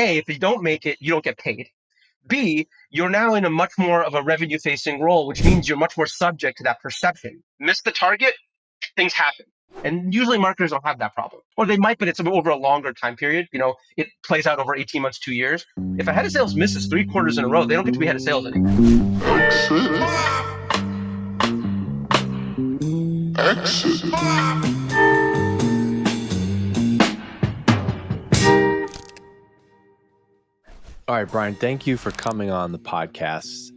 A, if you don't make it, you don't get paid. B, you're now in a much more of a revenue facing role, which means you're much more subject to that perception. Miss the target, things happen. And usually marketers don't have that problem. Or they might, but it's over a longer time period. It plays out over 18 months, 2 years. If a head of sales misses 3 quarters in a row, they don't get to be head of sales anymore. Exit. All right, Brian, thank you for coming on the podcast.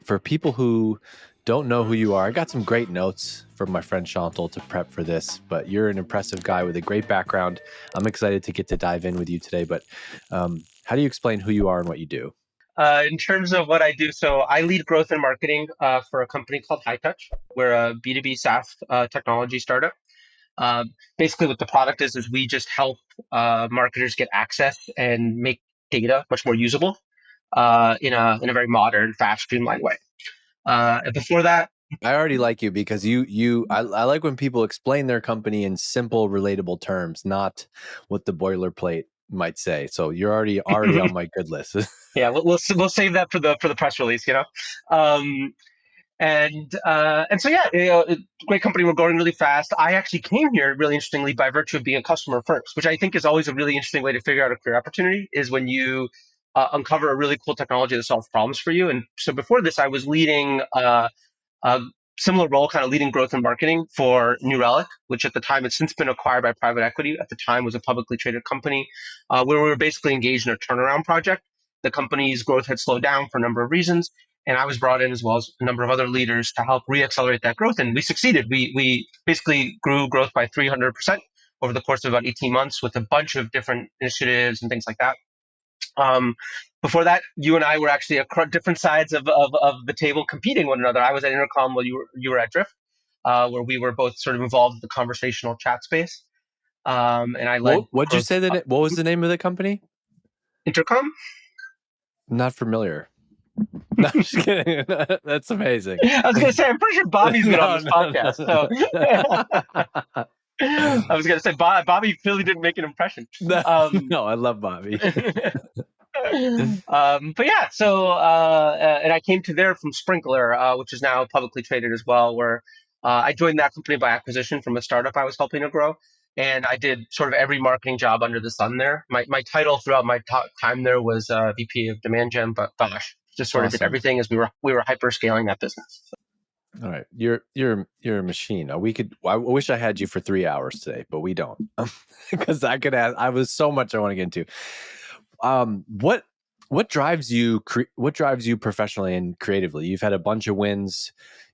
For people who don't know who you are, I got some great notes from my friend Chantal to prep for this, but you're an impressive guy with a great background. I'm excited to get to dive in with you today, but how do you explain who you are and what you do? In terms of what I do, so I lead growth and marketing for a company called Hightouch. We're a B2B SaaS technology startup. Basically, what the product is we just help marketers get access and make data much more usable in a very modern, fast, streamlined way. Before that, I already like you because I like when people explain their company in simple, relatable terms, not what the boilerplate might say. So you're already on my good list. Yeah, we'll save that for the press release, And so yeah, great company. We're growing really fast. I actually came here really interestingly by virtue of being a customer first, which I think is always a really interesting way to figure out a career opportunity. Is when you uncover a really cool technology that solves problems for you. And so before this, I was leading a similar role, kind of leading growth and marketing for New Relic, which at the time has since been acquired by private equity. At the time, was a publicly traded company where we were basically engaged in a turnaround project. The company's growth had slowed down for a number of reasons. And I was brought in as well as a number of other leaders to help re-accelerate that growth. And we succeeded. We basically grew growth by 300% over the course of about 18 months with a bunch of different initiatives and things like that. Before that, you and I were actually at different sides of the table competing one another. I was at Intercom while you were at Drift, where we were both sort of involved in the conversational chat space. And I led. What'd you say that? What was the name of the company? Intercom? Not familiar. No, I'm just kidding. That's amazing. I was going to say, I'm pretty sure Bobby's been on this podcast. So I was going to say, Bobby clearly didn't make an impression. No, I love Bobby. But yeah, so and I came to there from Sprinklr, which is now publicly traded as well, where I joined that company by acquisition from a startup I was helping to grow. And I did sort of every marketing job under the sun there. My title throughout my time there was VP of Demand Gen, but gosh, just sort of did everything as we were hyper scaling that business. All right, you're a machine. I wish I had you for 3 hours today, but we don't, because I could ask. I was so much I want to get into. What drives you? What drives you professionally and creatively? You've had a bunch of wins.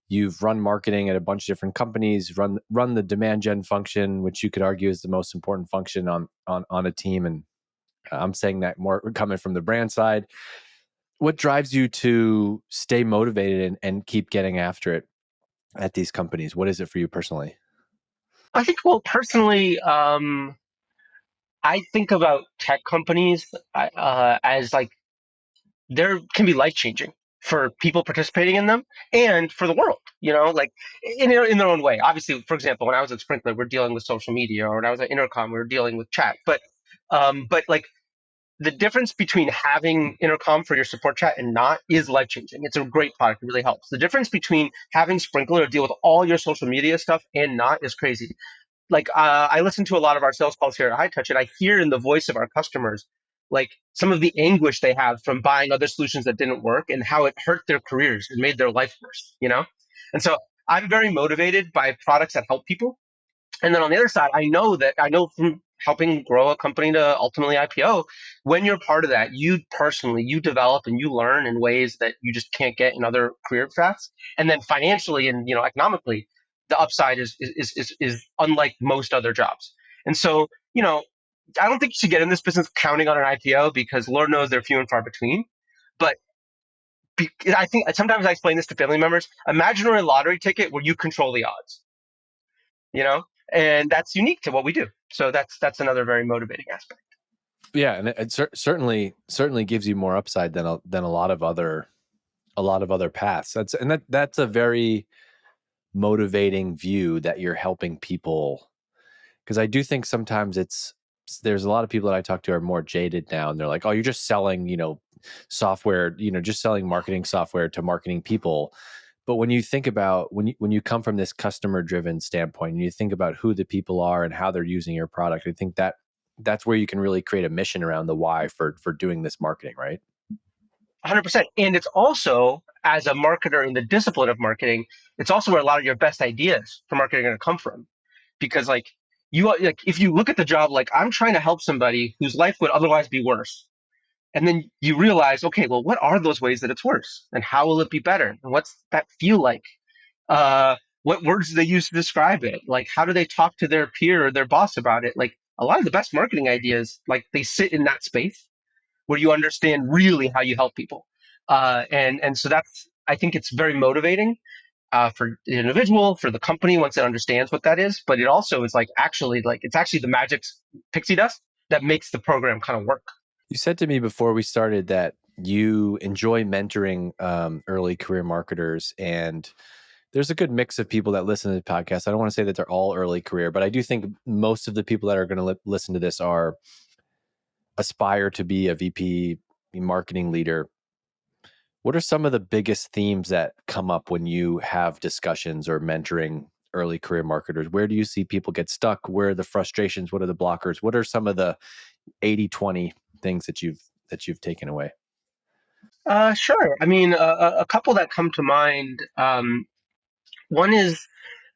You've run marketing at a bunch of different companies. Run the demand gen function, which you could argue is the most important function on a team. And I'm saying that more coming from the brand side. What drives you to stay motivated and keep getting after it at these companies? What is it for you personally? I think, well, personally, I think about tech companies as like there can be life changing for people participating in them and for the world, like in their own way. Obviously, for example, when I was at Sprinklr, we're dealing with social media, or when I was at Intercom, we were dealing with chat. But like the difference between having Intercom for your support chat and not is life changing. It's a great product. It really helps. The difference between having Sprinklr to deal with all your social media stuff and not is crazy. Like I listen to a lot of our sales calls here at Hightouch, and I hear in the voice of our customers like some of the anguish they have from buying other solutions that didn't work and how it hurt their careers and made their life worse, And so I'm very motivated by products that help people. And then on the other side, I know from helping grow a company to ultimately IPO, when you're part of that, you develop and you learn in ways that you just can't get in other career paths. And then financially and economically, the upside is unlike most other jobs. And so, I don't think you should get in this business counting on an IPO, because Lord knows they're few and far between. But I think sometimes I explain this to family members. Imagine a lottery ticket where you control the odds, and that's unique to what we do. So that's another very motivating aspect. Yeah, and it certainly gives you more upside than a lot of other paths. That's a very motivating view that you're helping people, because I do think sometimes it's there's a lot of people that I talk to are more jaded now, and they're like, oh, you're just selling, software, just selling marketing software to marketing people. But when you think about when you come from this customer driven standpoint, and you think about who the people are and how they're using your product, I think that's where you can really create a mission around the why for doing this marketing, right? 100%. And it's also, as a marketer in the discipline of marketing, it's also where a lot of your best ideas for marketing are going to come from. Because if you look at the job, like I'm trying to help somebody whose life would otherwise be worse. And then you realize, okay, well, what are those ways that it's worse? And how will it be better? And what's that feel like? What words do they use to describe it? Like, how do they talk to their peer or their boss about it? Like, a lot of the best marketing ideas, like, they sit in that space where you understand really how you help people. And so that's, I think it's very motivating for the individual, for the company once it understands what that is. But it also is it's actually the magic pixie dust that makes the program kind of work. You said to me before we started that you enjoy mentoring early career marketers, and there's a good mix of people that listen to the podcast. I don't want to say that they're all early career, but I do think most of the people that are going to listen to this are aspire to be a VP marketing leader. What are some of the biggest themes that come up when you have discussions or mentoring early career marketers? Where do you see people get stuck? Where are the frustrations? What are the blockers? What are some of the 80-20 things that you've taken away? Sure. I mean, a couple that come to mind. One is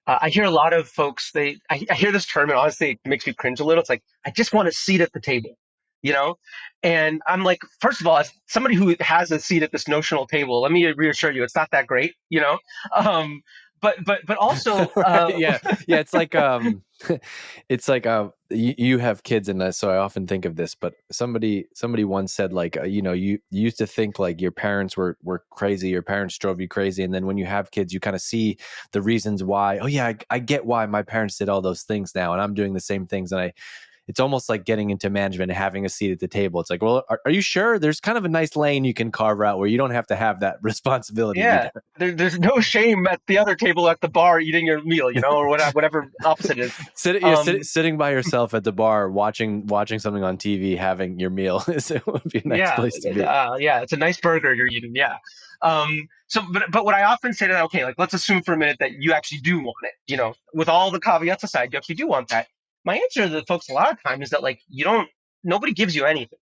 I hear a lot of folks. I hear this term, and honestly, it makes me cringe a little. It's like I just want a seat at the table, you know. And I'm like, first of all, as somebody who has a seat at this notional table, let me reassure you, it's not that great, you know. Um, but also, Right, yeah, yeah. It's like it's like you have kids, and so I often think of this. But somebody once said, like, you used to think like your parents were crazy, your parents drove you crazy, and then when you have kids, you kind of see the reasons why. Oh yeah, I get why my parents did all those things now, and I'm doing the same things, and it's almost like getting into management and having a seat at the table. It's like, well, are you sure? There's kind of a nice lane you can carve out where you don't have to have that responsibility yeah, either. there's no shame at the other table at the bar eating your meal, you know, or whatever opposite is. Sitting by yourself at the bar, watching something on TV, having your meal it would be a nice Yeah, place to be. yeah, it's a nice burger you're eating. Yeah. But what I often say to that, okay, like let's assume for a minute that you actually do want it. You know, with all the caveats aside, you actually do want that. My answer to the folks a lot of time is that like you don't. Nobody gives you anything.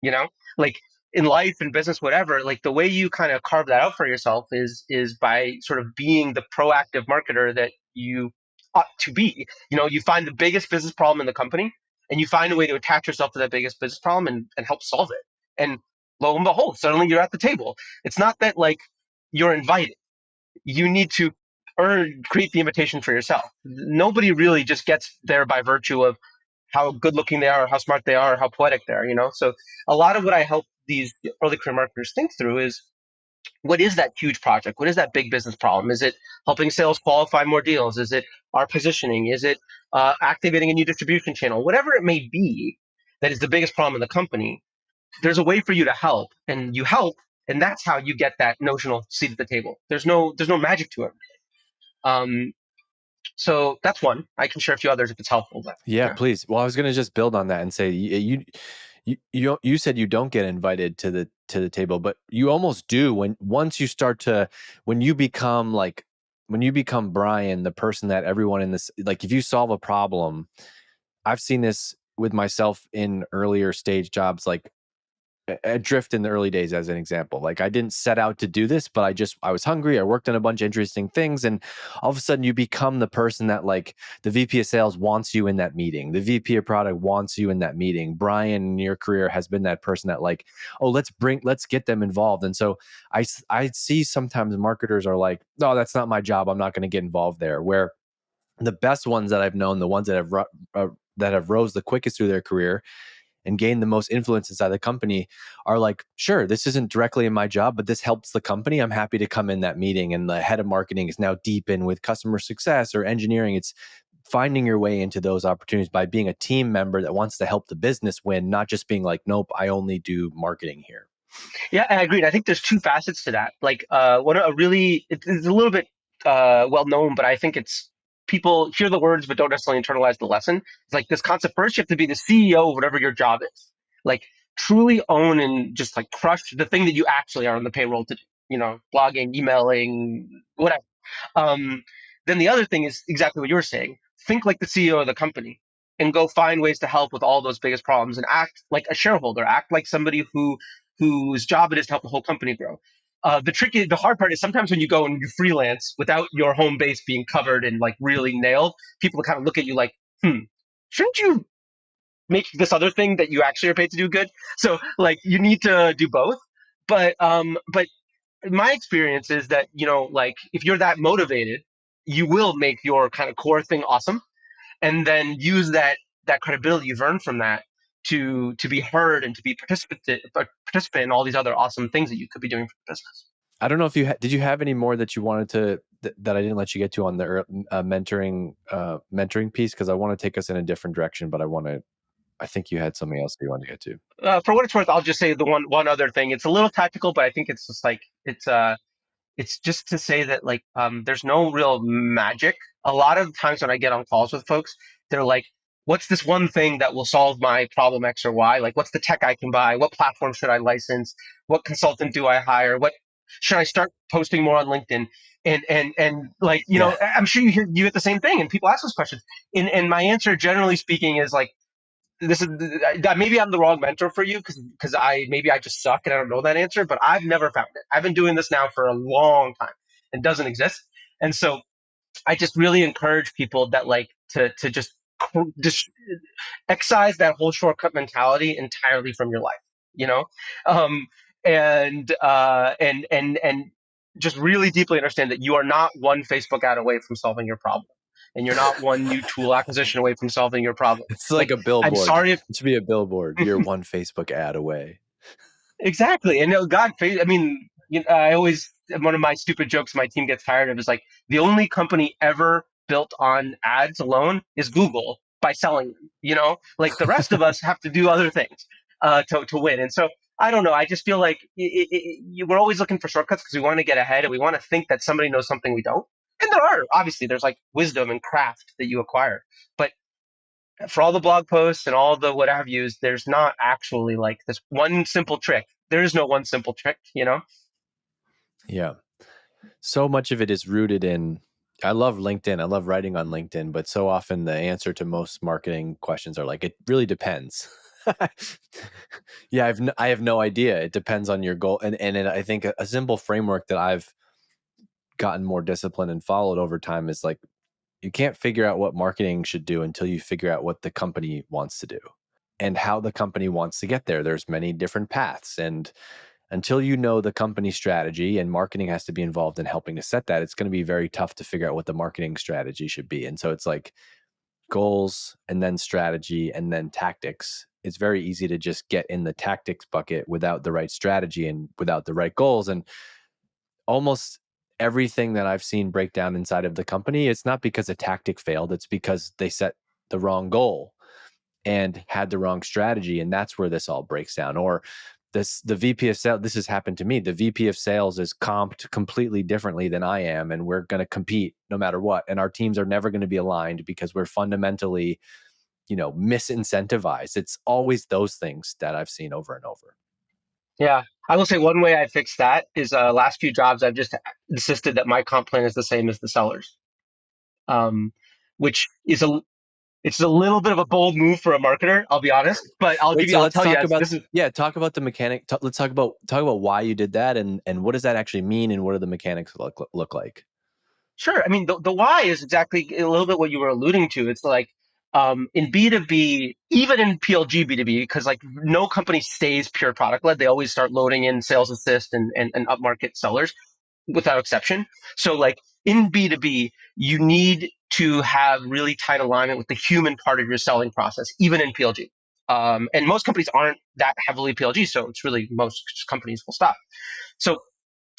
You know, like in life and business, whatever. Like the way you kind of carve that out for yourself is by sort of being the proactive marketer that you ought to be. You know, you find the biggest business problem in the company, and you find a way to attach yourself to that biggest business problem and help solve it. And lo and behold, suddenly you're at the table. It's not that like you're invited. You need to create the invitation for yourself. Nobody really just gets there by virtue of how good looking they are, or how smart they are, or how poetic they are, you know? So a lot of what I help these early career marketers think through is what is that huge project? What is that big business problem? Is it helping sales qualify more deals? Is it our positioning? Is it activating a new distribution channel? Whatever it may be that is the biggest problem in the company, there's a way for you to help, and you help, and that's how you get that notional seat at the table. There's no magic to it. Um, so that's one. I can share a few others if it's helpful. But, Yeah, yeah. please. Well, I was going to just build on that and say you said you don't get invited to the table, but you almost do once you start to when you become Brian, the person that everyone in this, like, if you solve a problem. I've seen this with myself in earlier stage jobs, like Drift in the early days as an example. Like, I didn't set out to do this, but I was hungry. I worked on a bunch of interesting things, and all of a sudden you become the person that, like, the VP of sales wants you in that meeting. The VP of product wants you in that meeting. Brian in your career has been that person that, like, oh, let's get them involved. And so I see sometimes marketers are like, no, that's not my job. I'm not going to get involved there. Where the best ones that I've known, the ones that have rose the quickest through their career and gained the most influence inside the company, are like, sure, this isn't directly in my job, but this helps the company. I'm happy to come in that meeting. And the head of marketing is now deep in with customer success or engineering. It's finding your way into those opportunities by being a team member that wants to help the business win, not just being like, nope, I only do marketing here. Yeah, I agree. I think there's two facets to that. Like, it's a little bit well known, but I think it's people hear the words but don't necessarily internalize the lesson. It's like this concept. First, you have to be the CEO of whatever your job is. Like truly own and just like crush the thing that you actually are on the payroll to do. Blogging, emailing, whatever. Um, then the other thing is exactly what you were saying. Think like the CEO of the company and go find ways to help with all those biggest problems and act like a shareholder, act like somebody whose job it is to help the whole company grow. The hard part is sometimes when you go and you freelance without your home base being covered and like really nailed, people kind of look at you like, shouldn't you make this other thing that you actually are paid to do good? So like you need to do both. But my experience is that like if you're that motivated, you will make your kind of core thing awesome, and then use that credibility you've earned from that to be heard and to be participant in all these other awesome things that you could be doing for the business. I don't know if did you have any more that you wanted to that I didn't let you get to on the mentoring piece, because I want to take us in a different direction, but I think you had something else you wanted to get to. For what it's worth, I'll just say the one other thing. It's a little tactical, but I think it's just like it's just to say that like there's no real magic. A lot of times when I get on calls with folks, they're like, what's this one thing that will solve my problem X or Y? Like what's the tech I can buy? What platform should I license? What consultant do I hire? What should I start posting more on LinkedIn? And like, Yeah. I'm sure you get the same thing and people ask those questions. And my answer generally speaking is like, this is maybe I'm the wrong mentor for you because I just suck and I don't know that answer, but I've never found it. I've been doing this now for a long time and it doesn't exist. And so I just really encourage people that like to just excise that whole shortcut mentality entirely from your life, you know, um, and just really deeply understand that you are not one Facebook ad away from solving your problem, and you're not one new tool acquisition away from solving your problem. It's like Like, a I'm billboard. sorry if It should be a billboard. You're one Facebook ad away. exactly. And God, I mean, I always one of my stupid jokes my team gets tired of is like the only company ever built on ads alone is Google by selling them. Like the rest of us have to do other things to win. And so I don't know. I just feel like we're always looking for shortcuts because we want to get ahead and we want to think that somebody knows something we don't. And there's like wisdom and craft that you acquire, but for all the blog posts and all the what have yous, there's not actually like this one simple trick. There is no one simple trick, Yeah. So much of it is rooted in, I love LinkedIn. I love writing on LinkedIn, but so often the answer to most marketing questions are like, it really depends. Yeah, I have no idea. It depends on your goal. And I think a simple framework that I've gotten more disciplined and followed over time is like, you can't figure out what marketing should do until you figure out what the company wants to do and how the company wants to get there. There's many different paths. And until you know the company strategy, and marketing has to be involved in helping to set that, it's going to be very tough to figure out what the marketing strategy should be. And so it's like goals and then strategy and then tactics. It's very easy to just get in the tactics bucket without the right strategy and without the right goals. And almost everything that I've seen break down inside of the company, it's not because a tactic failed, it's because they set the wrong goal and had the wrong strategy. And that's where this all breaks down. Or the VP of sales, this has happened to me. The VP of sales is comped completely differently than I am, and we're going to compete no matter what. And our teams are never going to be aligned because we're fundamentally, misincentivized. It's always those things that I've seen over and over. Yeah. I will say one way I fixed that is last few jobs I've just insisted that my comp plan is the same as the sellers, which is it's a little bit of a bold move for a marketer, I'll be honest, but Wait, so I'll let's tell you talk as about this is talk about the mechanic. Let's talk about why you did that, and what does that actually mean, and what do the mechanics look like? sure. I mean, the why is exactly a little bit what you were alluding to. It's like in B2B, even in PLG B2B, because like no company stays pure product led. They always start loading in sales assist and upmarket sellers without exception. So like in B2B, you need to have really tight alignment with the human part of your selling process, even in PLG. And most companies aren't that heavily PLG, so it's really most companies will stop. So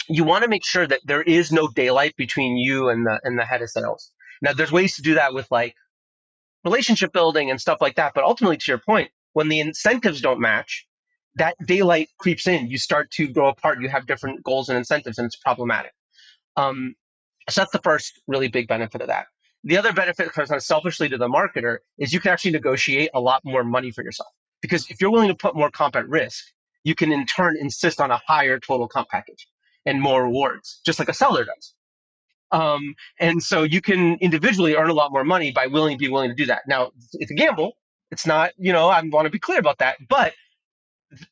you want to make sure that there is no daylight between you and the head of sales. Now, there's ways to do that with like relationship building and stuff like that. But ultimately, to your point, when the incentives don't match, that daylight creeps in. You start to grow apart. You have different goals and incentives, and it's problematic. So that's the first really big benefit of that. The other benefit, kind of selfishly to the marketer, is you can actually negotiate a lot more money for yourself. Because if you're willing to put more comp at risk, you can in turn insist on a higher total comp package and more rewards, just like a seller does. And so you can individually earn a lot more money by being willing to do that. Now, it's a gamble. It's not, I want to be clear about that, but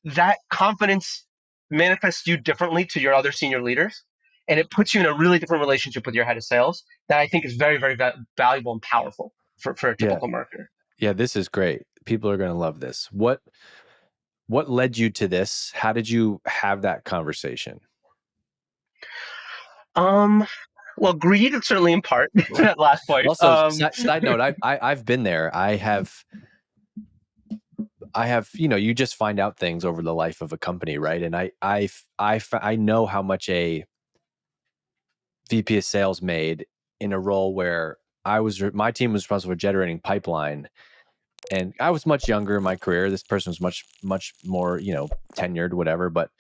that confidence manifests you differently to your other senior leaders, and it puts you in a really different relationship with your head of sales that I think is very, very valuable and powerful for a Yeah. typical marketer. Yeah, this is great. People are going to love this. What led you to this? How did you have that conversation? Well, greed is certainly in part that last point. Also, side note, I've been there. I have, you just find out things over the life of a company, right? And I know how much a VP of sales made in a role where my team was responsible for generating pipeline, and I was much younger in my career. This person was much more, tenured, whatever, but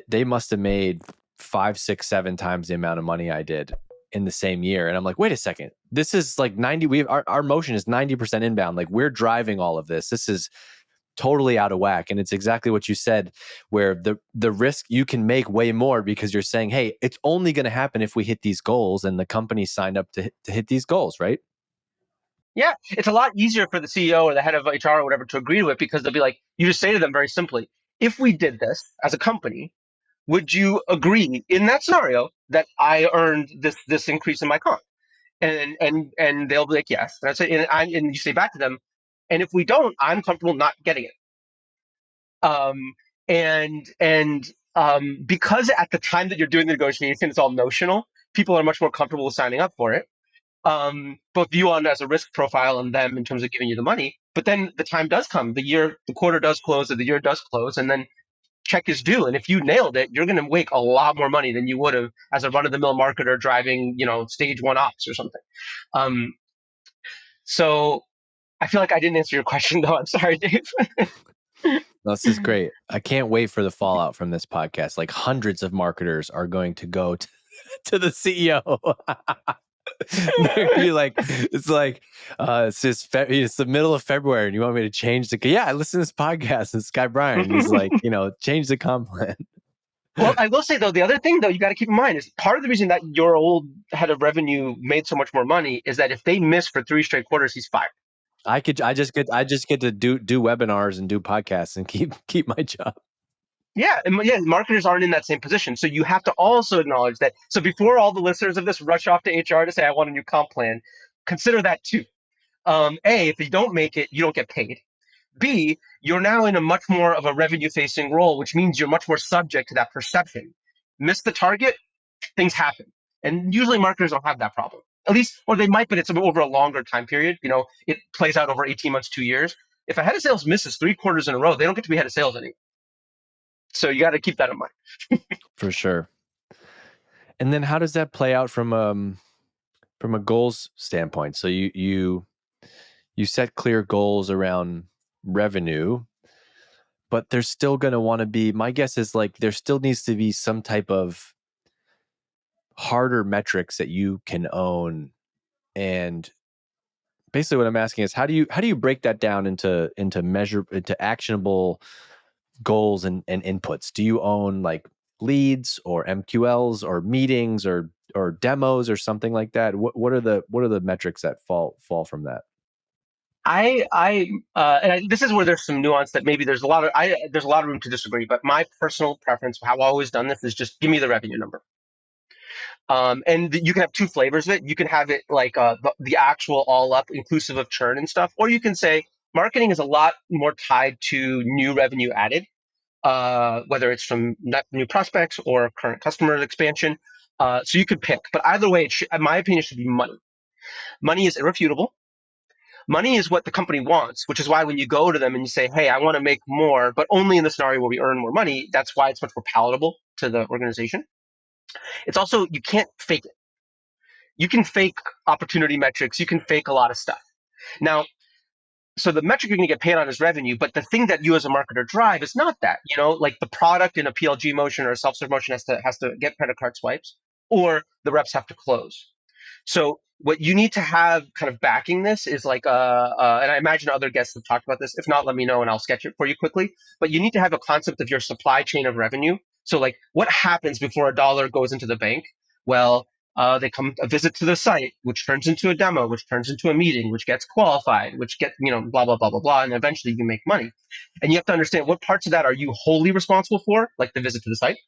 they must have made 5, 6, 7 times the amount of money I did in the same year. And I'm like, wait a second, this is like 90, our motion is 90% inbound. Like, we're driving all of this. This is totally out of whack. And it's exactly what you said, where the risk, you can make way more because you're saying, hey, it's only going to happen if we hit these goals, and the company signed up to hit these goals, right? Yeah, it's a lot easier for the CEO or the head of HR or whatever to agree to it, because they'll be like, you just say to them very simply, if we did this as a company, would you agree in that scenario that I earned this increase in my comp? And they'll be like, yes. And I say, and you say back to them, and if we don't, I'm comfortable not getting it. Um, and because at the time that you're doing the negotiation, it's all notional, people are much more comfortable with signing up for it. Both you on as a risk profile and them in terms of giving you the money. But then the time does come, the quarter does close, or the year does close, and then check is due. And if you nailed it, you're going to make a lot more money than you would have as a run of the mill marketer driving, stage one ops or something. Um, so I feel like I didn't answer your question though. I'm sorry, Dave. This is great. I can't wait for the fallout from this podcast. Like, hundreds of marketers are going to go to the CEO. They're gonna be like, it's it's the middle of February, and you want me to change I listen to this podcast. This guy Brian, he's like, change the comp plan. Well, I will say though, the other thing though you got to keep in mind is part of the reason that your old head of revenue made so much more money is that if they miss for 3 straight quarters, he's fired. I just get to do webinars and do podcasts and keep my job. Yeah, and marketers aren't in that same position. So you have to also acknowledge that. So before all the listeners of this rush off to HR to say, I want a new comp plan, consider that too. A, if you don't make it, you don't get paid. B, you're now in a much more of a revenue facing role, which means you're much more subject to that perception. Miss the target, things happen. And usually marketers don't have that problem. At least, or they might, but it's over a longer time period. It plays out over 18 months, 2 years. If a head of sales misses 3 quarters in a row, they don't get to be head of sales anymore. So you got to keep that in mind. For sure. And then how does that play out from a goals standpoint? So you set clear goals around revenue, but there's still going to want to be, my guess is, like, there still needs to be some type of harder metrics that you can own. And basically what I'm asking is, how do you break that down into actionable goals and inputs? Do you own like leads or MQLs or meetings or demos or something like that? What are the metrics that fall from that? This is where there's some nuance that maybe there's a lot of room to disagree. But my personal preference, how I've always done this, is just give me the revenue number. And you can have 2 flavors of it. You can have it like the actual all up, inclusive of churn and stuff, or you can say marketing is a lot more tied to new revenue added, whether it's from new prospects or current customer expansion. So you could pick, but either way, in my opinion, it should be money. Money is irrefutable. Money is what the company wants, which is why when you go to them and you say, hey, I want to make more, but only in the scenario where we earn more money, that's why it's much more palatable to the organization. It's also, you can't fake it. You can fake opportunity metrics. You can fake a lot of stuff. Now, so the metric you're going to get paid on is revenue, but the thing that you as a marketer drive is not that. Like the product in a PLG motion or a self-serve motion has to get credit card swipes, or the reps have to close. So what you need to have kind of backing this is like and I imagine other guests have talked about this. If not, let me know and I'll sketch it for you quickly. But you need to have a concept of your supply chain of revenue. So like what happens before a dollar goes into the bank? Well, they come a visit to the site, which turns into a demo, which turns into a meeting, which gets qualified, which get, blah, blah, blah, blah, blah. And eventually you make money. And you have to understand what parts of that are you wholly responsible for, like the visit to the site,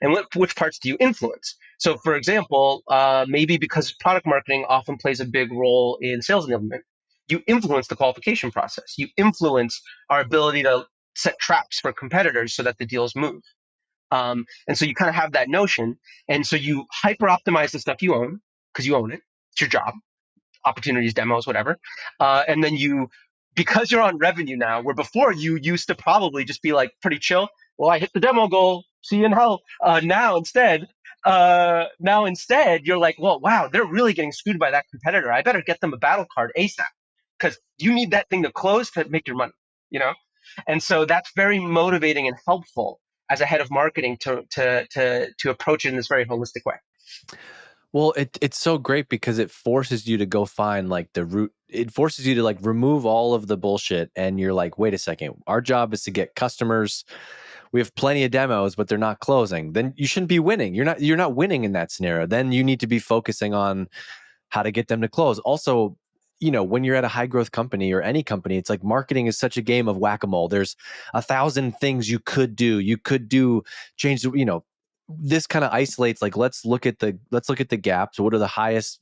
and which parts do you influence? So, for example, maybe because product marketing often plays a big role in sales enablement, you influence the qualification process. You influence our ability to set traps for competitors so that the deals move. And so you kind of have that notion. And so you hyper optimize the stuff you own because you own it. It's your job, opportunities, demos, whatever. And then because you're on revenue now, where before you used to probably just be like pretty chill. Well, I hit the demo goal. See you in hell. Now instead, you're like, well, wow, they're really getting screwed by that competitor. I better get them a battle card ASAP because you need that thing to close to make your money. You know, and so that's very motivating and helpful as a head of marketing to approach it in this very holistic way. Well, it's so great because it forces you to go find like the root. It forces you to like remove all of the bullshit, and you're like, wait a second, our job is to get customers. We have plenty of demos, but they're not closing. Then you shouldn't be winning. You're not winning in that scenario. Then you need to be focusing on how to get them to close. Also, when you're at a high growth company or any company, it's like marketing is such a game of whack-a-mole. There's 1,000 things you could do. You could change this kind of isolates, like let's look at the gaps. What are the highest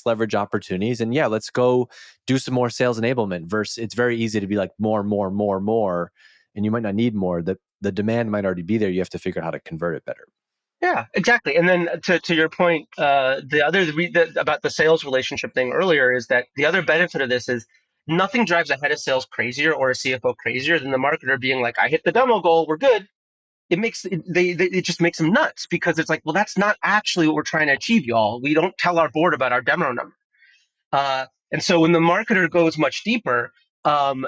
leverage opportunities? And yeah, let's go do some more sales enablement versus it's very easy to be like more, more, more, more. And you might not need more. The demand might already be there. You have to figure out how to convert it better. Yeah, exactly. And then to your point, about the sales relationship thing earlier is that the other benefit of this is nothing drives a head of sales crazier or a CFO crazier than the marketer being like, I hit the demo goal, we're good. It just makes them nuts because it's like, well, that's not actually what we're trying to achieve, y'all. We don't tell our board about our demo number. And so when the marketer goes much deeper,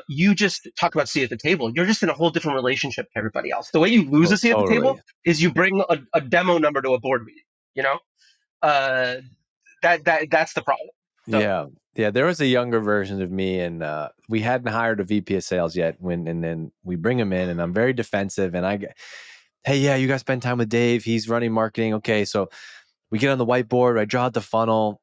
you just talk about seat at the table. You're just in a whole different relationship to everybody else. The way you lose Oh, a seat at the table totally. is you bring a demo number to a board meeting. You know, uh, that's the problem. So Yeah. Yeah. There was a younger version of me, and we hadn't hired a VP of sales yet and then we bring him in, and I'm very defensive. And hey, yeah, you guys spend time with Dave. He's running marketing. Okay. So we get on the whiteboard. I draw out the funnel.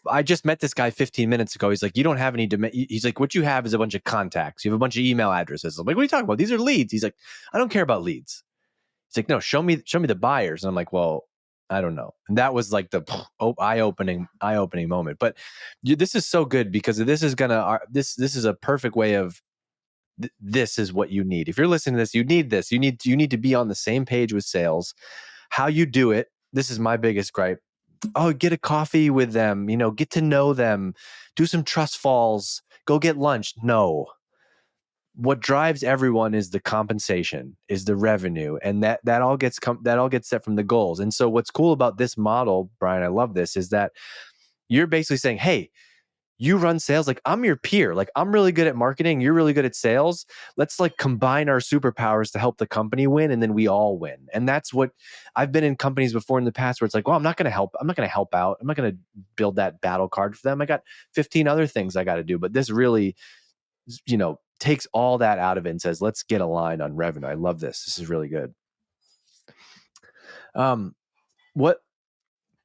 I just met this guy 15 minutes ago. He's like, you don't have any he's like, what you have is a bunch of contacts. You have a bunch of email addresses. I'm like, what are you talking about? These are leads. He's like, I don't care about leads. He's like, no, show me the buyers. And I'm like, well, I don't know. And that was like the eye-opening moment. But this is so good because this is gonna this is a perfect way of this is what you need. If you're listening to this, you need this. You need to be on the same page with sales. How you do it. This is my biggest gripe. Oh, get a coffee with them. Get to know them. Do some trust falls. Go get lunch. No, what drives everyone is the compensation, is the revenue, and that all gets set from the goals. And so what's cool about this model, Brian, I love this, is that you're basically saying, hey, you run sales, like I'm your peer, like I'm really good at marketing, you're really good at sales. Let's like combine our superpowers to help the company win, and then we all win. And that's what I've been in companies before in the past where it's like, well, I'm not going to help out, I'm not going to build that battle card for them, I got 15 other things I got to do. But this really takes all that out of it and says, let's get aligned on revenue. I love this. This is really good. What,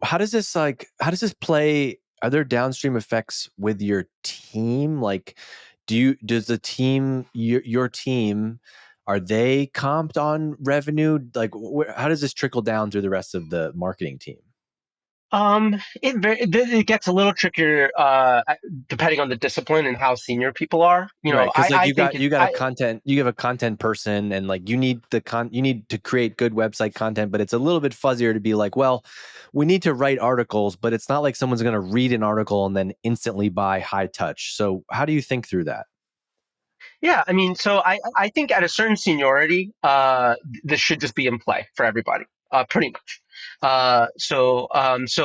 how does this play? Are there downstream effects with your team? Like, does the team, your team, are they comped on revenue? Like, how does this trickle down through the rest of the marketing team? it gets a little trickier depending on the discipline and how senior people are. Right, because like I think you have a content person, and like you need to create good website content, but it's a little bit fuzzier to be like, well, we need to write articles, but it's not like someone's going to read an article and then instantly buy Hightouch. So how do you think through that? Yeah, I mean, so I think at a certain seniority, this should just be in play for everybody, pretty much. So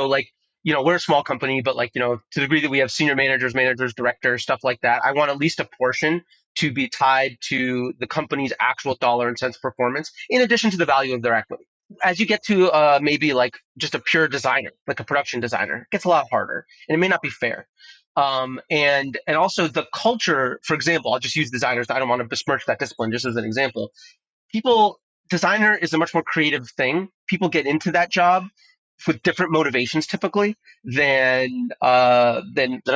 like, we're a small company, but like, to the degree that we have senior managers, directors, stuff like that, I want at least a portion to be tied to the company's actual dollar and cents performance, in addition to the value of their equity. as you get to maybe like just a pure designer, like a production designer, it gets a lot harder, and it may not be fair. And also the culture, for example, I'll just use designers. I don't want to besmirch that discipline, just as an example. People, designer is a much more creative thing. People get into that job with different motivations typically than a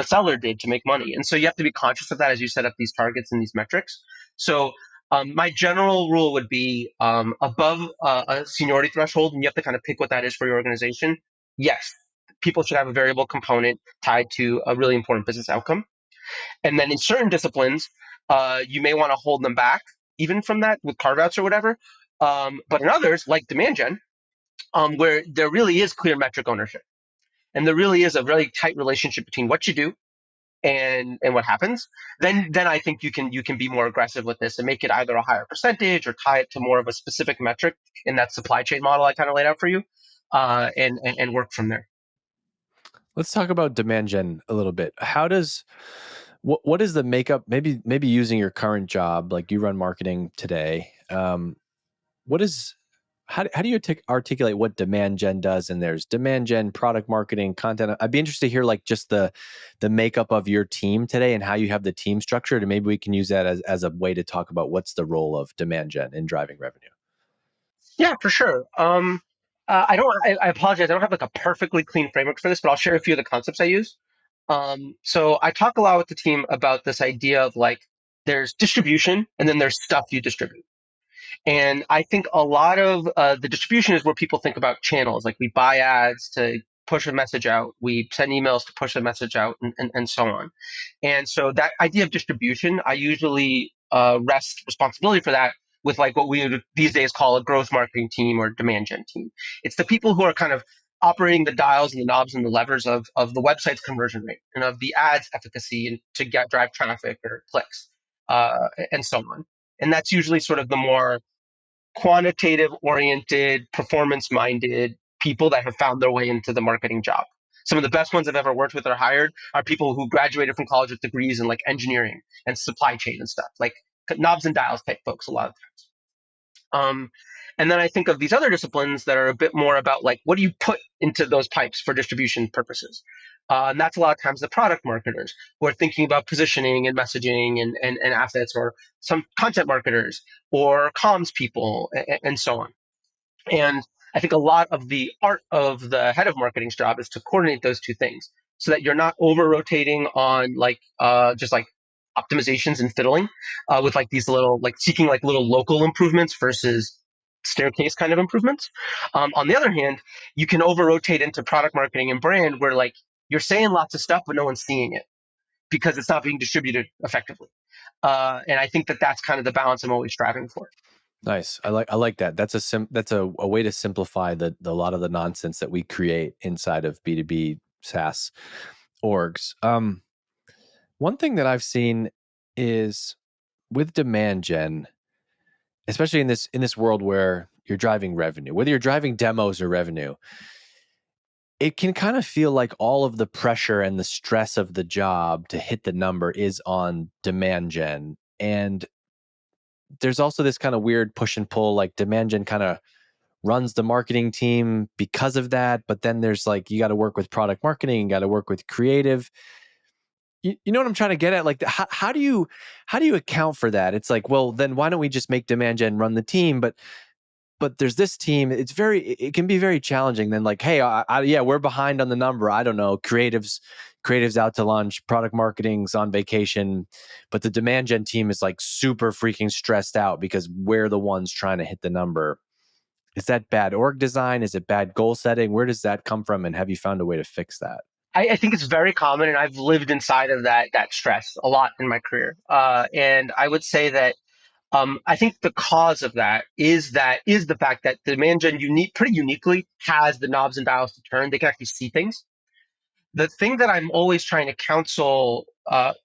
seller did to make money. And so you have to be conscious of that as you set up these targets and these metrics. So my general rule would be above a seniority threshold, and you have to kind of pick what that is for your organization. Yes, people should have a variable component tied to a really important business outcome. And then in certain disciplines, you may want to hold them back even from that with carve outs or whatever. But in others, like demand gen, where there really is clear metric ownership, and there really is a really tight relationship between what you do and what happens, then I think you can be more aggressive with this and make it either a higher percentage or tie it to more of a specific metric in that supply chain model I kind of laid out for you, and work from there. Let's talk about demand gen a little bit. How does what is the makeup? Maybe using your current job, like you run marketing today. What is how do you articulate what demand gen does? And there's demand gen, product marketing, content. I'd be interested to hear like just the makeup of your team today and how you have the team structured, and maybe we can use that as a way to talk about what's the role of demand gen in driving revenue. Yeah, for sure. I don't. I apologize. I don't have like a perfectly clean framework for this, but I'll share a few of the concepts I use. So I talk a lot with the team about this idea of like there's distribution and then there's stuff you distribute. And I think a lot of the distribution is where people think about channels. Like we buy ads to push a message out, we send emails to push a message out, and so on. And so that idea of distribution, I usually rest responsibility for that with like what we would these days call a growth marketing team or demand gen team. It's the people who are kind of operating the dials and the knobs and the levers of the website's conversion rate and of the ads efficacy and to get drive traffic or clicks, and so on. And that's usually sort of the more quantitative oriented, performance minded people that have found their way into the marketing job. Some of the best ones I've ever worked with or hired are people who graduated from college with degrees in like engineering and supply chain and stuff, like knobs and dials type folks a lot of times. Um, and then I think of these other disciplines that are a bit more about like what do you put into those pipes for distribution purposes. And that's a lot of times the product marketers who are thinking about positioning and messaging and assets, or some content marketers or comms people, and so on. And I think a lot of the art of the head of marketing's job is to coordinate those two things so that you're not over rotating on like just like optimizations and fiddling with like these little like seeking like little local improvements versus staircase kind of improvements. On the other hand, you can over rotate into product marketing and brand where like you're saying lots of stuff but no one's seeing it because it's not being distributed effectively. And I think that that's kind of the balance I'm always striving for. Nice. I like that. That's a way to simplify the lot of the nonsense that we create inside of B2B SaaS orgs. One thing that I've seen is with demand gen, especially in this world where you're driving revenue, whether you're driving demos or revenue, it can kind of feel like all of the pressure and the stress of the job to hit the number is on demand gen. And there's also this kind of weird push and pull, like demand gen kind of runs the marketing team because of that. But then there's like, you got to work with product marketing, you got to work with creative. You know what I'm trying to get at? Like, how do you account for that? It's like, well, then why don't we just make demand gen run the team? But there's this team. It can be very challenging. Then like, hey, yeah, we're behind on the number. I don't know. Creatives out to lunch. Product marketing's on vacation, but the demand gen team is like super freaking stressed out because we're the ones trying to hit the number. Is that bad org design? Is it bad goal setting? Where does that come from? And have you found a way to fix that? I think it's very common, and I've lived inside of that stress a lot in my career. And I would say that I think the cause of that is the fact that demand gen pretty uniquely has the knobs and dials to turn. They can actually see things. The thing that I'm always trying to counsel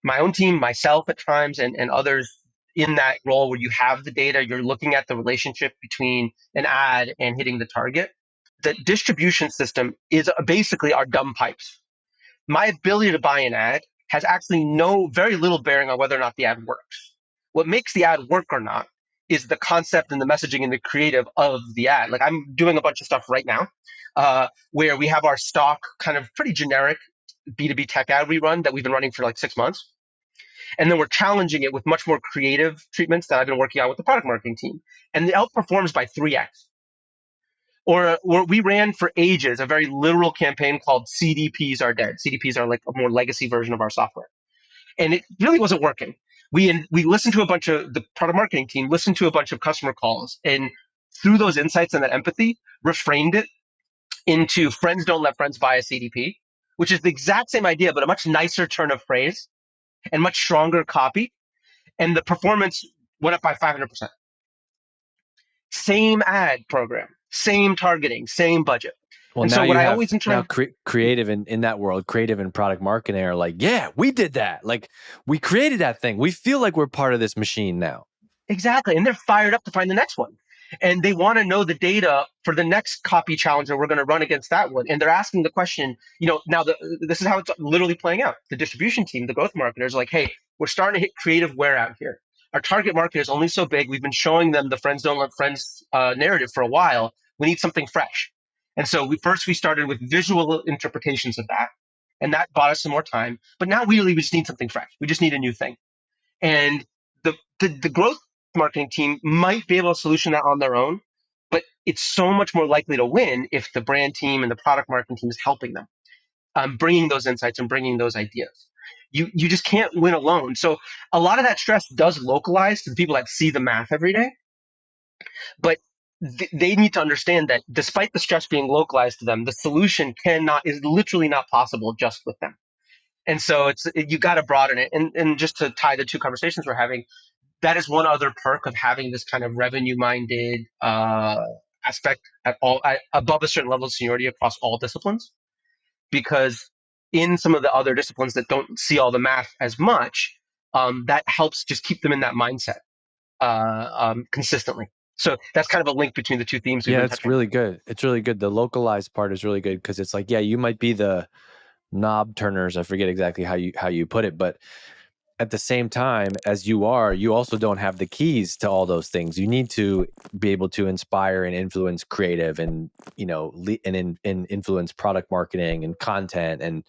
my own team, myself at times, and others in that role where you have the data, you're looking at the relationship between an ad and hitting the target. The distribution system is basically our dumb pipes. My ability to buy an ad has actually very little bearing on whether or not the ad works. What makes the ad work or not is the concept and the messaging and the creative of the ad. Like I'm doing a bunch of stuff right now where we have our stock kind of pretty generic B2B tech ad we run that we've been running for like 6 months. And then we're challenging it with much more creative treatments that I've been working on with the product marketing team. And it outperforms by 3x. Or we ran for ages a very literal campaign called CDPs are dead. CDPs are like a more legacy version of our software. And it really wasn't working. We listened to a bunch of the product marketing team, listened to a bunch of customer calls, and through those insights and that empathy, reframed it into friends don't let friends buy a CDP, which is the exact same idea, but a much nicer turn of phrase and much stronger copy. And the performance went up by 500%. Same ad program, same targeting, same budget. Well, And now so what you I have always am now trying, creative in that world, creative and product marketing are like, yeah, we did that. Like we created that thing. We feel like we're part of this machine now. exactly. And they're fired up to find the next one. And they want to know the data for the next copy challenge that we're going to run against that one. And they're asking the question, now this is how it's literally playing out. The distribution team, the growth marketers, are like, hey, we're starting to hit creative wear out here. Our target market is only so big. We've been showing them the friends don't let friends narrative for a while. We need something fresh. And so we started with visual interpretations of that. And that bought us some more time. But now we just need something fresh. We just need a new thing. And the growth marketing team might be able to solution that on their own, but it's so much more likely to win if the brand team and the product marketing team is helping them, bringing those insights and bringing those ideas. You just can't win alone. So a lot of that stress does localize to the people that see the math every day, but they need to understand that despite the stress being localized to them, the solution is literally not possible just with them. And so you got to broaden it. And just to tie the two conversations we're having, that is one other perk of having this kind of revenue minded aspect above a certain level of seniority across all disciplines. Because in some of the other disciplines that don't see all the math as much, that helps just keep them in that mindset consistently. So that's kind of a link between the two themes we've Yeah, been it's touching on. really good. It's really good. The localized part is really good because it's like, yeah, you might be the knob turners. I forget exactly how you put it, but at the same time as you also don't have the keys to all those things. You need to be able to inspire and influence creative and, and influence product marketing and content. And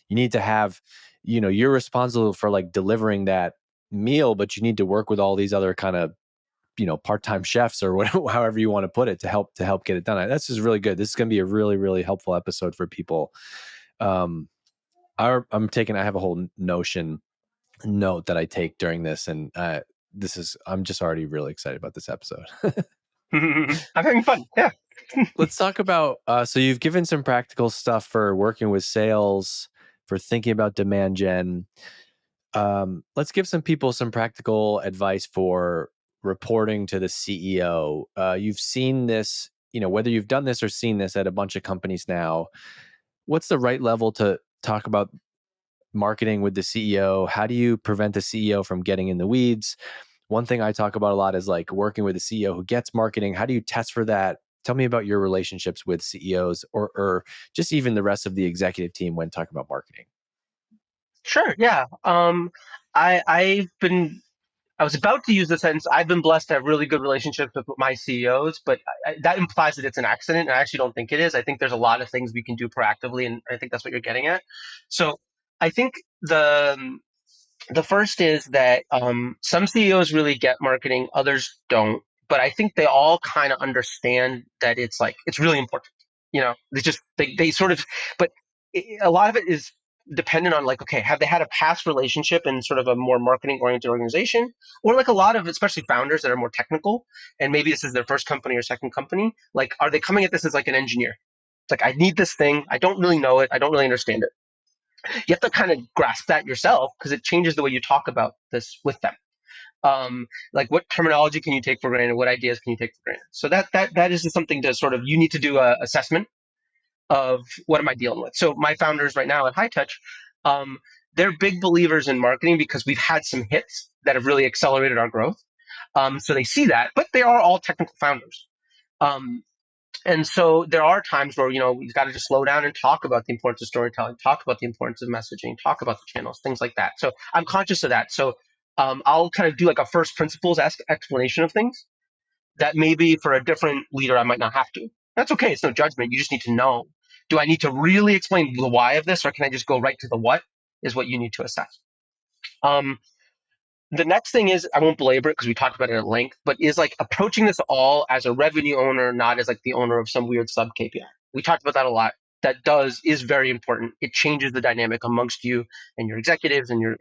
you need to have, you're responsible for like delivering that meal, but you need to work with all these other kind of, part-time chefs or whatever, however you want to put it to help get it done. That's just really good. This is going to be a really, really helpful episode for people. I have a whole note that I take during this, and I'm just already really excited about this episode. I'm having fun. Yeah. Let's talk about so you've given some practical stuff for working with sales, for thinking about demand gen. Let's give some people some practical advice for reporting to the CEO. You've seen this, whether you've done this or seen this at a bunch of companies now. What's the right level to talk about marketing with the CEO? How do you prevent the CEO from getting in the weeds? One thing I talk about a lot is like working with a CEO who gets marketing. How do you test for that? Tell me about your relationships with CEOs or just even the rest of the executive team when talking about marketing. Sure. Yeah. I was about to use the sentence, I've been blessed to have really good relationships with my CEOs, but that implies that it's an accident. And I actually don't think it is. I think there's a lot of things we can do proactively, and I think that's what you're getting at. So I think the first is that some CEOs really get marketing, others don't. But I think they all kind of understand that it's really important. They sort of, but a lot of it is dependent on like, okay, have they had a past relationship in sort of a more marketing oriented organization, or like a lot of especially founders that are more technical, and maybe this is their first company or second company. Like, are they coming at this as like an engineer? It's like, I need this thing. I don't really know it. I don't really understand it. You have to kind of grasp that yourself because it changes the way you talk about this with them. Like, what terminology can you take for granted? What ideas can you take for granted? So that is something to sort of, you need to do a assessment of what am I dealing with. So my founders right now at Hightouch, they're big believers in marketing because we've had some hits that have really accelerated our growth. So they see that, but they are all technical founders. And so there are times where, we've got to just slow down and talk about the importance of storytelling, talk about the importance of messaging, talk about the channels, things like that. So I'm conscious of that. So I'll kind of do like a first principles explanation of things that maybe for a different leader I might not have to. That's okay. It's no judgment. You just need to know. Do I need to really explain the why of this, or can I just go right to the what? Is what you need to assess. Um, the next thing is, I won't belabor it because we talked about it at length, but is like approaching this all as a revenue owner, not as like the owner of some weird sub KPI. We talked about that a lot. That is very important. It changes the dynamic amongst you and your executives and your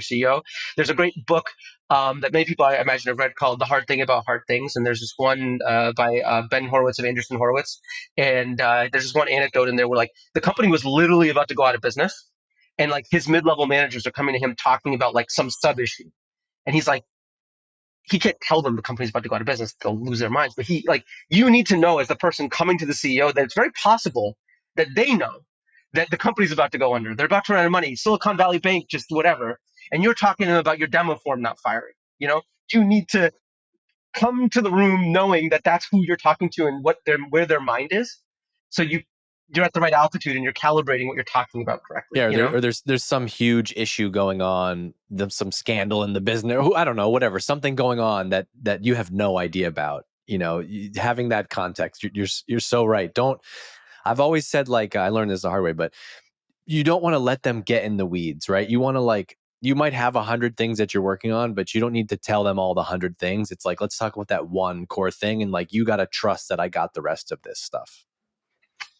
CEO. There's a great book that many people I imagine have read called "The Hard Thing About Hard Things," and there's this one by Ben Horowitz of Anderson Horowitz, and there's this one anecdote in there where like the company was literally about to go out of business, and like his mid-level managers are coming to him talking about like some sub issue, and he's like, he can't tell them the company's about to go out of business; they'll lose their minds. But he like, you need to know as the person coming to the CEO that it's very possible that they know that the company's about to go under. They're about to run out of money. Silicon Valley Bank, just whatever. And you're talking to them about your demo form not firing. You know, you need to come to the room knowing that that's who you're talking to and where their mind is. So you're at the right altitude and you're calibrating what you're talking about correctly. Yeah, You know. or there's some huge issue going on, some scandal in the business, I don't know, whatever, something going on that you have no idea about. Having that context, you're so right. Don't I've always said, like, I learned this the hard way, but you don't want to let them get in the weeds, right? You want to, like, you might have 100 things that you're working on, but you don't need to tell them all the 100 things. It's like, let's talk about that one core thing, and like, you got to trust that I got the rest of this stuff.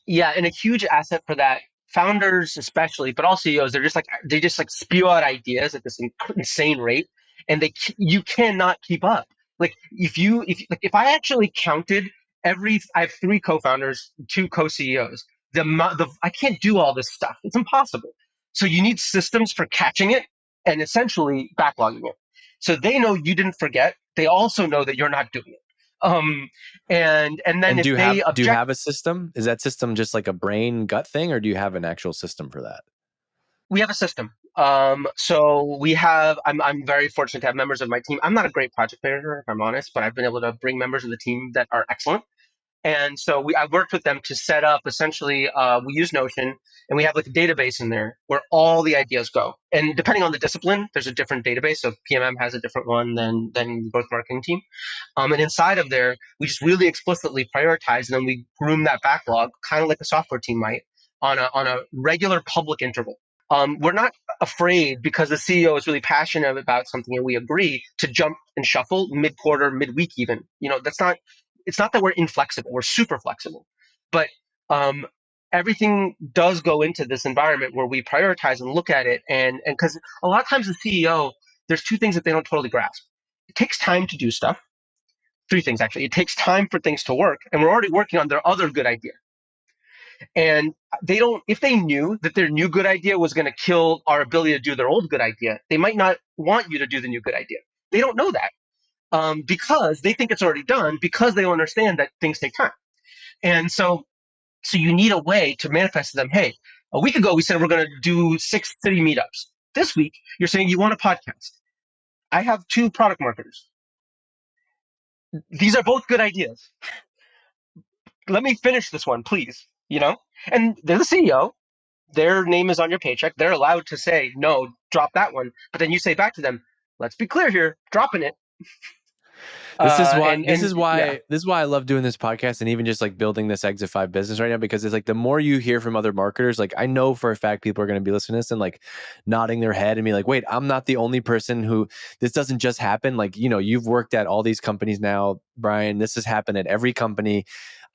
Yeah, and a huge asset for that, founders especially, but all CEOs, they just like spew out ideas at this insane rate, and you cannot keep up. Like if I actually counted I have three co-founders, two co-CEOs. I can't do all this stuff. It's impossible. So you need systems for catching it and essentially backlogging it. So they know you didn't forget. They also know that you're not doing it. And then And if they do you object, have a system? Is that system just like a brain gut thing, or do you have an actual system for that? we have a system. So I'm very fortunate to have members of my team. I'm not a great project manager, if I'm honest, but I've been able to bring members of the team that are excellent. And so I worked with them to set up essentially, we use Notion and we have like a database in there where all the ideas go. And depending on the discipline, there's a different database. So PMM has a different one than growth marketing team. And inside of there, we just really explicitly prioritize and then we groom that backlog, kind of like a software team might, on a regular public interval. We're not afraid because the CEO is really passionate about something and we agree to jump and shuffle mid-quarter, mid-week even. It's not that we're inflexible, we're super flexible. But um, everything does go into this environment where we prioritize and look at it. And because a lot of times the CEO, there's two things that they don't totally grasp. It takes time to do stuff. Three things actually. It takes time for things to work, and we're already working on their other good idea. And they don't, if they knew that their new good idea was going to kill our ability to do their old good idea, they might not want you to do the new good idea. They don't know that because they think it's already done because they don't understand that things take time. And so you need a way to manifest to them, hey, a week ago we said we're going to do 6 city meetups. This week you're saying you want a podcast. I have two product marketers. These are both good ideas. Let me finish this one, please. And they're the CEO. Their name is on your paycheck. They're allowed to say, no, drop that one. But then you say back to them, let's be clear here, dropping it. This is why And yeah, I love doing this podcast and even just like building this Exit 5 business right now, because it's like the more you hear from other marketers, like I know for a fact people are going to be listening to this and like nodding their head and be like, wait, I'm not the only person who this doesn't just happen. Like, you've worked at all these companies now, Brian. This has happened at every company.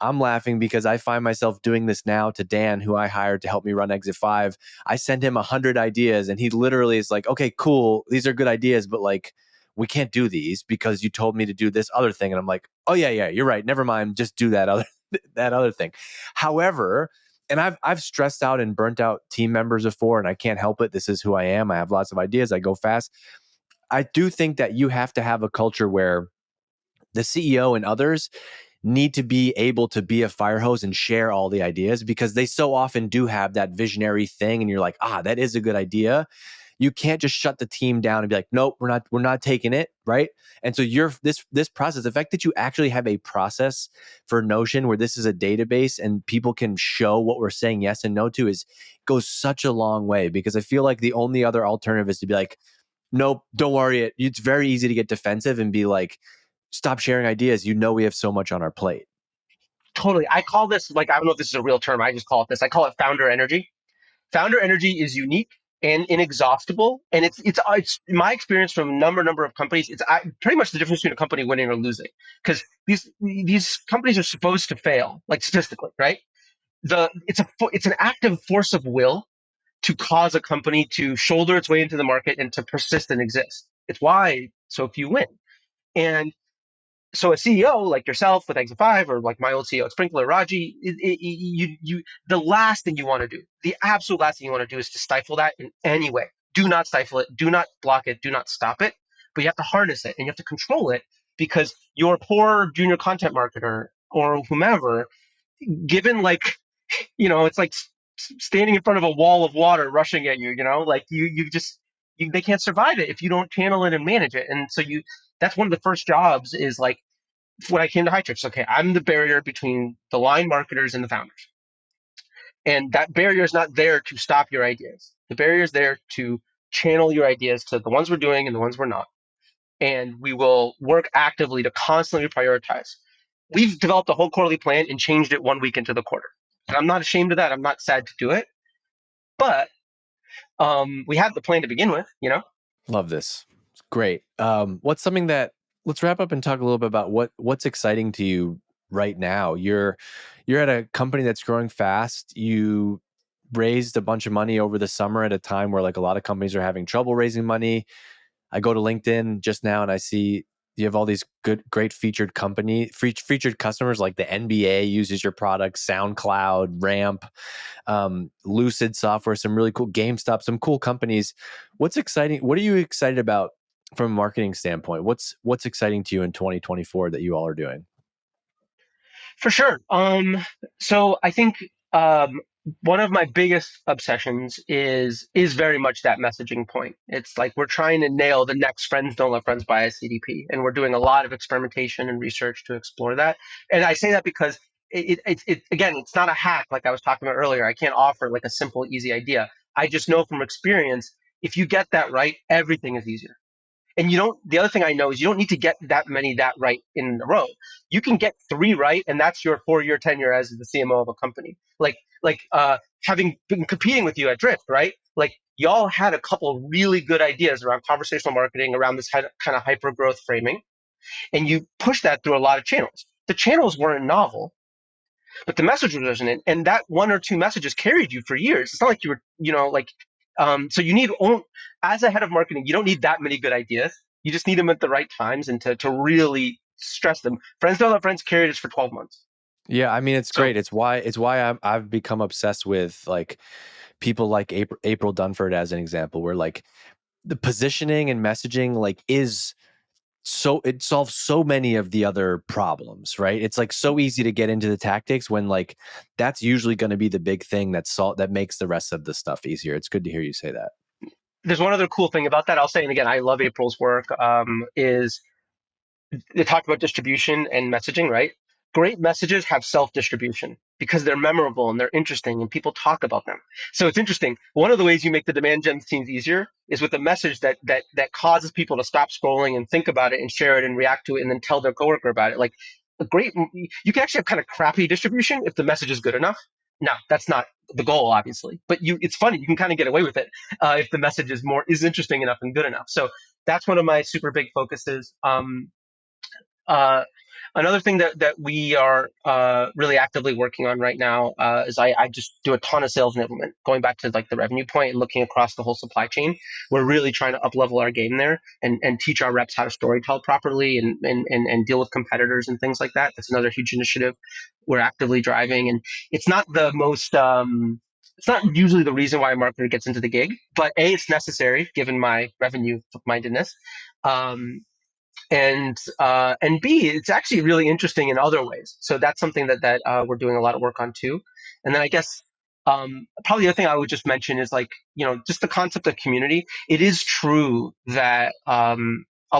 I'm laughing because I find myself doing this now to Dan, who I hired to help me run Exit 5. I send him 100 ideas and he literally is like, okay, cool. These are good ideas, but like, we can't do these because you told me to do this other thing. And I'm like, oh yeah, you're right. Never mind. Just do that other thing. However, and I've stressed out and burnt out team members before, and I can't help it. This is who I am. I have lots of ideas. I go fast. I do think that you have to have a culture where the CEO and others need to be able to be a fire hose and share all the ideas, because they so often do have that visionary thing and you're like, that is a good idea. You can't just shut the team down and be like, nope, we're not taking it, right? And so this process, the fact that you actually have a process for Notion where this is a database and people can show what we're saying yes and no to goes such a long way, because I feel like the only other alternative is to be like, nope, don't worry. It's very easy to get defensive and be like, stop sharing ideas. You know, we have so much on our plate. Totally. I call this, like, I don't know if this is a real term. I just call it this. I call it founder energy. Founder energy is unique and inexhaustible, and it's my experience from a number of companies. Pretty much the difference between a company winning or losing, because these companies are supposed to fail, like statistically, right? It's an active force of will to cause a company to shoulder its way into the market and to persist and exist. It's why so few win. And so a CEO like yourself with Exit 5, or like my old CEO at Sprinklr, Raji, the last thing you want to do, the absolute last thing you want to do is to stifle that in any way. Do not stifle it. Do not block it. Do not stop it. But you have to harness it and you have to control it, because your poor junior content marketer or whomever, given like, it's like standing in front of a wall of water rushing at you, like they can't survive it if you don't channel it and manage it. And so that's one of the first jobs is like, when I came to Hightouch, okay, I'm the barrier between the line marketers and the founders. And that barrier is not there to stop your ideas. The barrier is there to channel your ideas to the ones we're doing and the ones we're not. And we will work actively to constantly prioritize. We've developed a whole quarterly plan and changed it 1 week into the quarter. And I'm not ashamed of that. I'm not sad to do it. But we had the plan to begin with. Love this. It's great. What's something that let's wrap up and talk a little bit about what's exciting to you right now. You're at a company that's growing fast. You raised a bunch of money over the summer at a time where like a lot of companies are having trouble raising money. I go to LinkedIn just now and I see you have all these great featured featured customers, like the NBA uses your product, SoundCloud, Ramp, Lucid Software, some really cool GameStop, some cool companies. What's exciting? What are you excited about from a marketing standpoint? What's exciting to you in 2024 that you all are doing? For sure. So I think one of my biggest obsessions is very much that messaging point. It's like we're trying to nail the next friends don't let friends buy a CDP, and we're doing a lot of experimentation and research to explore that. And I say that because again, it's not a hack like I was talking about earlier. I can't offer like a simple, easy idea. I just know from experience, if you get that right, everything is easier. And the other thing I know is you don't need to get that many that right in a row. You can get three right, and that's your 4-year tenure as the CMO of a company. Having been competing with you at Drift, right? Like y'all had a couple really good ideas around conversational marketing, around this kind of hyper growth framing, and you pushed that through a lot of channels. The channels weren't novel, but the message was resonant, and that one or two messages carried you for years. It's not like you were, so you need, as a head of marketing, you don't need that many good ideas. You just need them at the right times and to really stress them. Friends don't let friends carried us for 12 months. Yeah, I mean it's So great. It's why I've become obsessed with like people like April Dunford as an example, where like the positioning and messaging like is so it solves so many of the other problems, right? It's like so easy to get into the tactics when like that's usually going to be the big thing that makes the rest of the stuff easier. It's good to hear you say that. there's one other cool thing about that. I'll say, and again, I love April's work, is they talked about distribution and messaging, right? Great messages have self-distribution because they're memorable and they're interesting and people talk about them. So it's interesting. One of the ways you make the demand gen teams easier is with a message that causes people to stop scrolling and think about it and share it and react to it and then tell their coworker about it. Like you can actually have kind of crappy distribution if the message is good enough. Now, that's not the goal, obviously, but it's funny. You can kind of get away with it if the message is interesting enough and good enough. So that's one of my super big focuses. Uh, Another thing that we are really actively working on right now is I just do a ton of sales enablement. Going back to like the revenue point and looking across the whole supply chain, we're really trying to up level our game there and teach our reps how to storytell properly and deal with competitors and things like that. That's another huge initiative we're actively driving. And it's not the most it's not usually the reason why a marketer gets into the gig, but A, it's necessary given my revenue mindedness. And B, it's actually really interesting in other ways. So that's something that we're doing a lot of work on too. And then I guess probably the other thing I would just mention is like just the concept of community. It is true that a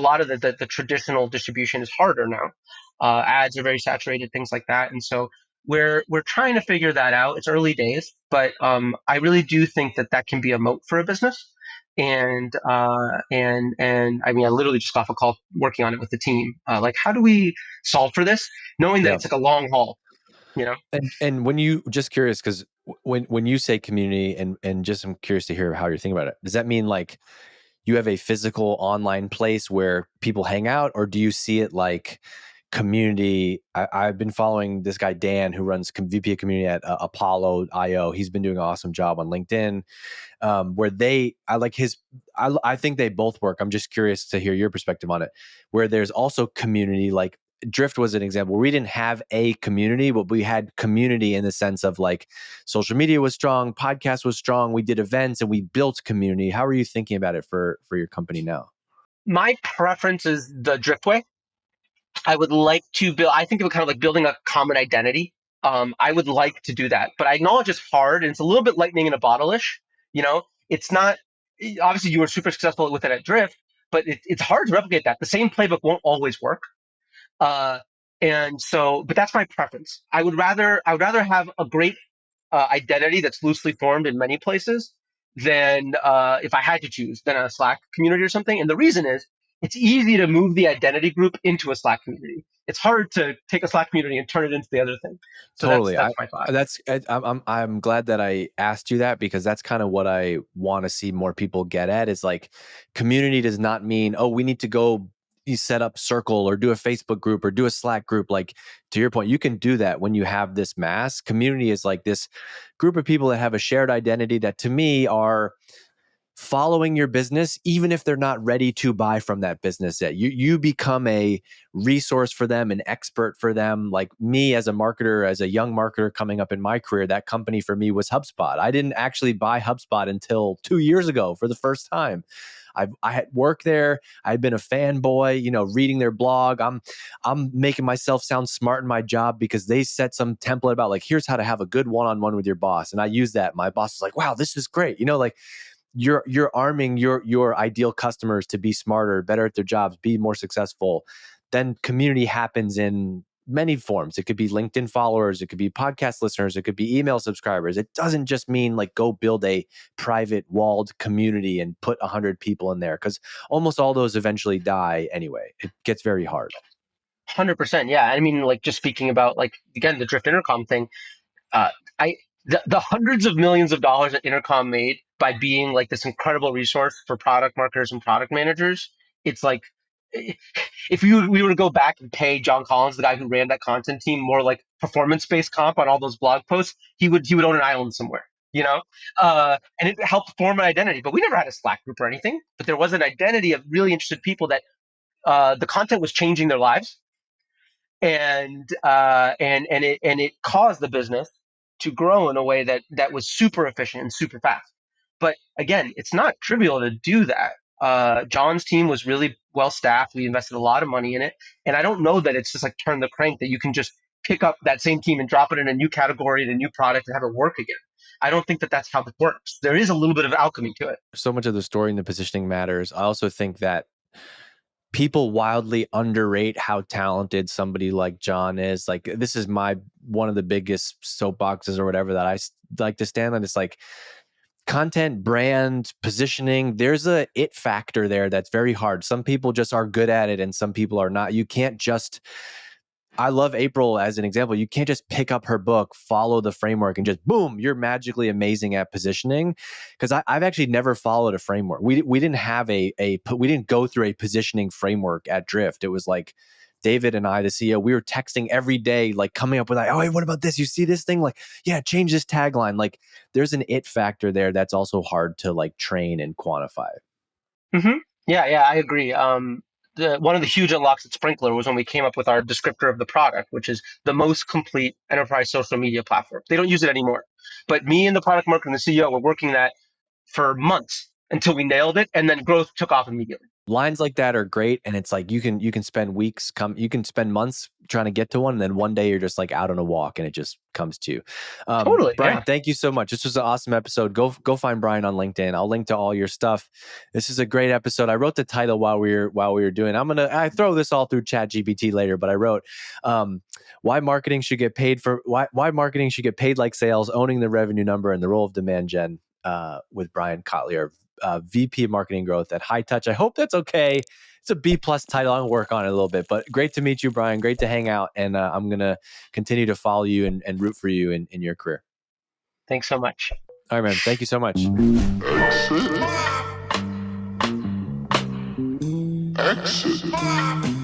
lot of the traditional distribution is harder now. Ads are very saturated, things like that, and so we're trying to figure that out. It's early days, but I really do think that can be a moat for a business. And I mean, I literally just got off a call working on it with the team. Like, how do we solve for this, knowing that Yeah. it's like a long haul, you know? And when you, just curious, because when you say community, and just I'm curious to hear how you're thinking about it. Does that mean like you have a physical online place where people hang out, or do you see it like community? I've been following this guy Dan, who runs VP of community at Apollo IO. He's been doing an awesome job on LinkedIn, where I like his. I think they both work. I'm just curious to hear your perspective on it. Where there's also community, like Drift was an example where we didn't have a community, but we had community in the sense of like social media was strong, podcast was strong, we did events and we built community. How are you thinking about it for your company now? My preference is the driftway. I would like to build. I think of it kind of like building a common identity. I would like to do that, but I acknowledge it's hard and it's a little bit lightning in a bottle-ish. You know, it's not. Obviously, you were super successful with it at Drift, but it's hard to replicate that. The same playbook won't always work. Uh, and so, but that's my preference. I would rather have a great identity that's loosely formed in many places than if I had to choose, than a Slack community or something. And the reason is it's easy to move the identity group into a Slack community. It's hard to take a Slack community and turn it into the other thing. So that's Totally. that's my thought. I'm glad that I asked you that, because that's kind of what I want to see more people get at, is like community does not mean, oh, we need to go you set up Circle or do a Facebook group or do a Slack group. Like, to your point, you can do that when you have this mass. Community is like this group of people that have a shared identity that to me are following your business, even if they're not ready to buy from that business yet. You become a resource for them, an expert for them. Like me as a marketer, as a young marketer coming up in my career, that company for me was HubSpot. I didn't actually buy HubSpot until 2 years ago for the first time. I had worked there. I'd been a fanboy, reading their blog. I'm making myself sound smart in my job because they set some template about like, here's how to have a good one-on-one with your boss. And I use that. My boss is like, wow, this is great. Like you're arming your ideal customers to be smarter, better at their jobs, be more successful. Then community happens in many forms. It could be LinkedIn followers, it could be podcast listeners, it could be email subscribers. It doesn't just mean like go build a private walled community and put 100 people in there, because almost all those eventually die anyway. It gets very hard. 100%. Yeah. I mean, like, just speaking about, like, again, the Drift Intercom thing, uh, I the hundreds of millions of dollars that Intercom made by being like this incredible resource for product marketers and product managers. It's like, if we were to go back and pay John Collins, the guy who ran that content team, more like performance based comp on all those blog posts, he would own an island somewhere. You know, and it helped form an identity. But we never had a Slack group or anything. But there was an identity of really interested people that the content was changing their lives, and it caused the business to grow in a way that was super efficient and super fast. But again, it's not trivial to do that. John's team was really well staffed. We invested a lot of money in it, and I don't know that it's just like turn the crank that you can just pick up that same team and drop it in a new category and a new product and have it work again. I don't think that that's how it works. There is a little bit of alchemy to it. So much of the story and the positioning matters. I also think that people wildly underrate how talented somebody like John is. Like, this is one of the biggest soapboxes or whatever that I like to stand on. It's like content, brand, positioning. There's a it factor there that's very hard. Some people just are good at it and some people are not. You can't just, I love April as an example. You can't just pick up her book, follow the framework, and just boom, you're magically amazing at positioning. Because I've actually never followed a framework. We didn't have we didn't go through a positioning framework at Drift. It was like David and I, the CEO, we were texting every day, like coming up with like, oh, hey, what about this? You see this thing? Like, yeah, change this tagline. Like, there's an it factor there that's also hard to like train and quantify. Mm-hmm. Yeah, I agree. One of the huge unlocks at Sprinklr was when we came up with our descriptor of the product, which is the most complete enterprise social media platform. They don't use it anymore, but me and the product marketer and the CEO were working that for months until we nailed it, and then growth took off immediately. Lines like that are great, and it's like you can spend you can spend months trying to get to one, and then one day you're just like out on a walk and it just comes to you. Totally, Brian, yeah. thank you so much. This was an awesome episode. Go find Brian on LinkedIn. I'll link to all your stuff. This is a great episode. I wrote the title while we were doing. I throw this all through ChatGPT later, but I wrote why marketing should get paid like sales, owning the revenue number, and the role of demand gen with Brian Kotlyar VP of Marketing Growth at Hightouch. I hope that's okay. It's a B+ title. I'll work on it a little bit, but great to meet you, Brian. Great to hang out, and I'm gonna continue to follow you and root for you in your career. Thanks so much. All right, man. Thank you so much. Exit.